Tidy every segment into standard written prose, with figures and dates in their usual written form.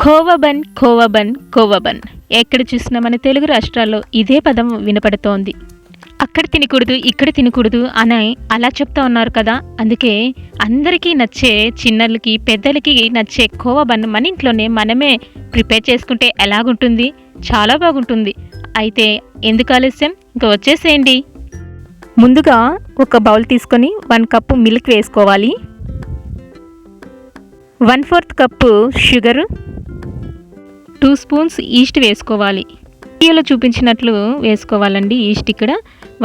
Khoa bun khoa bun khoa bun ఎక్కడ చూసినా మన తెలుగు రాష్ట్రాల్లో ఇదే పదం వినపడుతోంది. అక్కడ తినకూడదు ఇక్కడ తినకూడదు అని అలా చెప్తా ఉన్నారు కదా. అందుకే అందరికీ నచ్చే చిన్నలకి పెద్దలకి నచ్చే కోవా బన్ మన ఇంట్లోనే మనమే ప్రిపేర్ చేసుకుంటే ఎలాగుంటుంది, చాలా బాగుంటుంది. అయితే ఎందుకు ఆలస్యం, ఇంకా వచ్చేసేయండి. ముందుగా ఒక బౌల్ తీసుకొని 1 కప్పు మిల్క్ వేసుకోవాలి. 1/4 కప్పు షుగరు, 2 స్పూన్స్ ఈస్ట్ వేసుకోవాలి. వీడియోలో చూపించినట్లు వేసుకోవాలండి ఈస్ట్. ఇక్కడ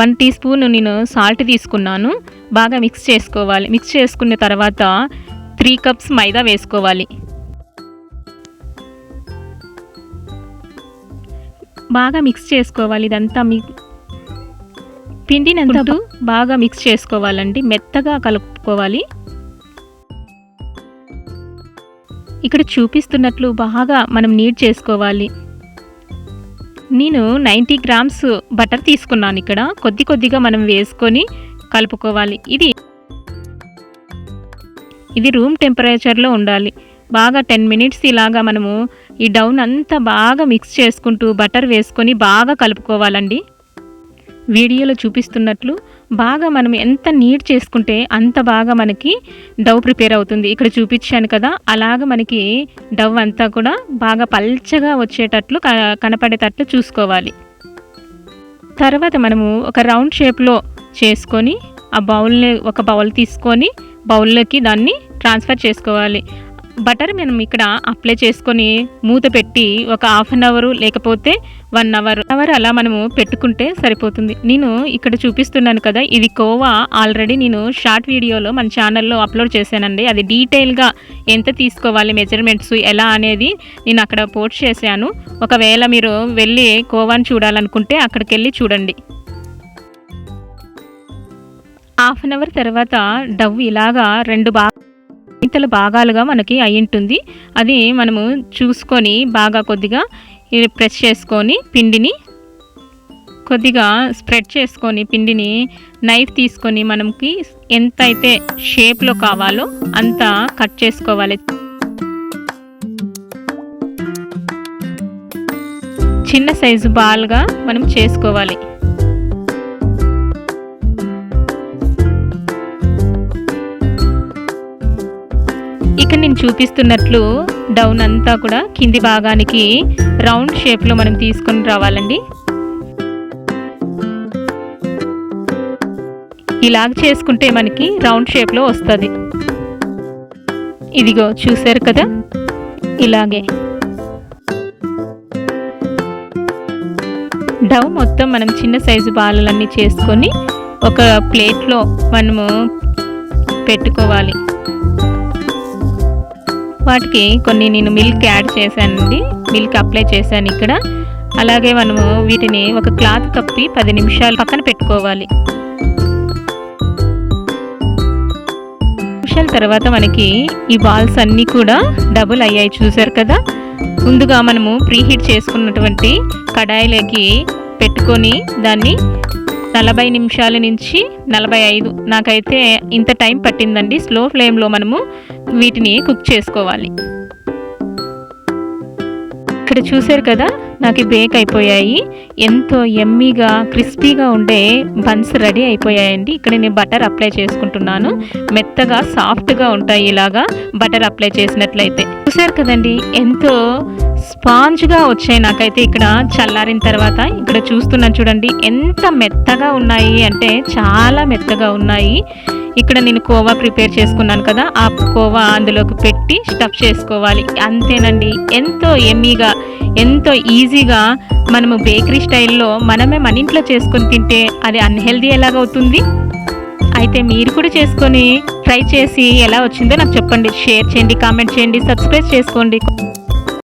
1 టీ స్పూన్ నేను సాల్ట్ తీసుకున్నాను. బాగా మిక్స్ చేసుకోవాలి. మిక్స్ చేసుకున్న తర్వాత 3 కప్స్ మైదా వేసుకోవాలి. బాగా మిక్స్ చేసుకోవాలి. ఇదంతా పిండినంతా బాగా మిక్స్ చేసుకోవాలండి. మెత్తగా కలుపుకోవాలి. ఇక్కడ చూపిస్తున్నట్లు బాగా మనం నీడ్ చేసుకోవాలి. నేను 90 గ్రామ్స్ బటర్ తీసుకున్నాను. ఇక్కడ కొద్దిగా మనం వేసుకొని కలుపుకోవాలి. ఇది రూమ్ టెంపరేచర్లో ఉండాలి. బాగా 10 మినిట్స్ ఇలాగా మనము ఈ డౌన్ అంతా బాగా మిక్స్ చేసుకుంటూ బటర్ వేసుకొని బాగా కలుపుకోవాలండి. వీడియోలో చూపిస్తున్నట్లు బాగా మనం ఎంత నీట్ చేసుకుంటే అంత బాగా మనకి డవ్ ప్రిపేర్ అవుతుంది. ఇక్కడ చూపించాను కదా, అలాగ మనకి డవ్ అంతా కూడా బాగా పల్చగా వచ్చేటట్లు కనపడేటట్లు చూసుకోవాలి. తర్వాత మనము ఒక రౌండ్ షేప్లో చేసుకొని ఒక బౌల్ తీసుకొని బౌల్లోకి దాన్ని ట్రాన్స్ఫర్ చేసుకోవాలి. బటర్ మనం ఇక్కడ అప్లై చేసుకొని మూత పెట్టి ఒక 1/2 అవర్ లేకపోతే 1 అవర్ అలా మనము పెట్టుకుంటే సరిపోతుంది. నేను ఇక్కడ చూపిస్తున్నాను కదా, ఇది కోవా ఆల్రెడీ నేను షార్ట్ వీడియోలో మన ఛానల్లో అప్లోడ్ చేశానండి. అది డీటెయిల్గా ఎంత తీసుకోవాలి, మెజర్మెంట్స్ ఎలా అనేది నేను అక్కడ పోస్ట్ చేశాను. ఒకవేళ మీరు వెళ్ళి కోవాని చూడాలనుకుంటే అక్కడికి వెళ్ళి చూడండి. 1/2 అవర్ తర్వాత డవ్ ఇలాగా 2 భాగాలుగా మనకి అయి ఉంటుంది. అది మనము చూసుకొని బాగా కొద్దిగా ప్రెస్ చేసుకొని పిండిని కొద్దిగా స్ప్రెడ్ చేసుకొని పిండిని నైఫ్ తీసుకొని మనకి ఎంత అయితే షేప్లో కావాలో అంత కట్ చేసుకోవాలి. చిన్న సైజు బాల్గా మనం చేసుకోవాలి. ఇక్కడ నేను చూపిస్తున్నట్లు డౌన్ అంతా కూడా కింది భాగానికి రౌండ్ షేప్లో మనం తీసుకొని రావాలండి. ఇలాగ చేసుకుంటే మనకి రౌండ్ షేప్లో వస్తుంది. ఇదిగో చూసారు కదా, ఇలాగే డవ్ మొత్తం మనం చిన్న సైజు బాలలన్నీ చేసుకొని ఒక ప్లేట్లో మనము పెట్టుకోవాలి. వాటికి కొన్ని నేను మిల్క్ యాడ్ చేశానండి, మిల్క్ అప్లై చేశాను ఇక్కడ. అలాగే మనము వీటిని ఒక క్లాత్ కప్పి 10 నిమిషాలు పక్కన పెట్టుకోవాలి. నిమిషాల తర్వాత మనకి ఈ బాల్స్ అన్నీ కూడా డబుల్ అయ్యాయి, చూసారు కదా. ముందుగా మనము ప్రీహీట్ చేసుకున్నటువంటి కడాయిలోకి పెట్టుకొని దాన్ని 40 నిమిషాల నుంచి 45, నాకైతే ఇంత టైం పట్టిందండి. స్లో ఫ్లేమ్లో మనము వీటిని కుక్ చేసుకోవాలి. ఇక్కడ చూసారు కదా, నాకు బేక్ అయిపోయాయి. ఎంతో ఎమ్మీగా క్రిస్పీగా ఉండే బన్స్ రెడీ అయిపోయాయండి. ఇక్కడ నేను బటర్ అప్లై చేసుకుంటున్నాను. మెత్తగా సాఫ్ట్గా ఉంటాయి ఇలాగా బటర్ అప్లై చేసినట్లయితే. చూసారు కదండి, ఎంతో స్పాంజ్గా వచ్చాయి. నాకైతే ఇక్కడ చల్లారిన తర్వాత ఇక్కడ చూస్తున్నాను చూడండి, ఎంత మెత్తగా ఉన్నాయి అంటే చాలా మెత్తగా ఉన్నాయి. ఇక్కడ నేను కోవా ప్రిపేర్ చేసుకున్నాను కదా, ఆ కోవా అందులోకి పెట్టి స్టఫ్ చేసుకోవాలి. అంతేనండి, ఎంతో ఎమ్మీగా ఎంతో ఈజీగా మనము బేకరీ స్టైల్లో మనమే మన ఇంట్లో చేసుకొని తింటే అది అన్హెల్దీ ఎలాగవుతుంది. అయితే మీరు కూడా చేసుకొని ట్రై చేసి ఎలా వచ్చిందో నాకు చెప్పండి. షేర్ చేయండి, కామెంట్ చేయండి, సబ్స్క్రైబ్ చేసుకోండి.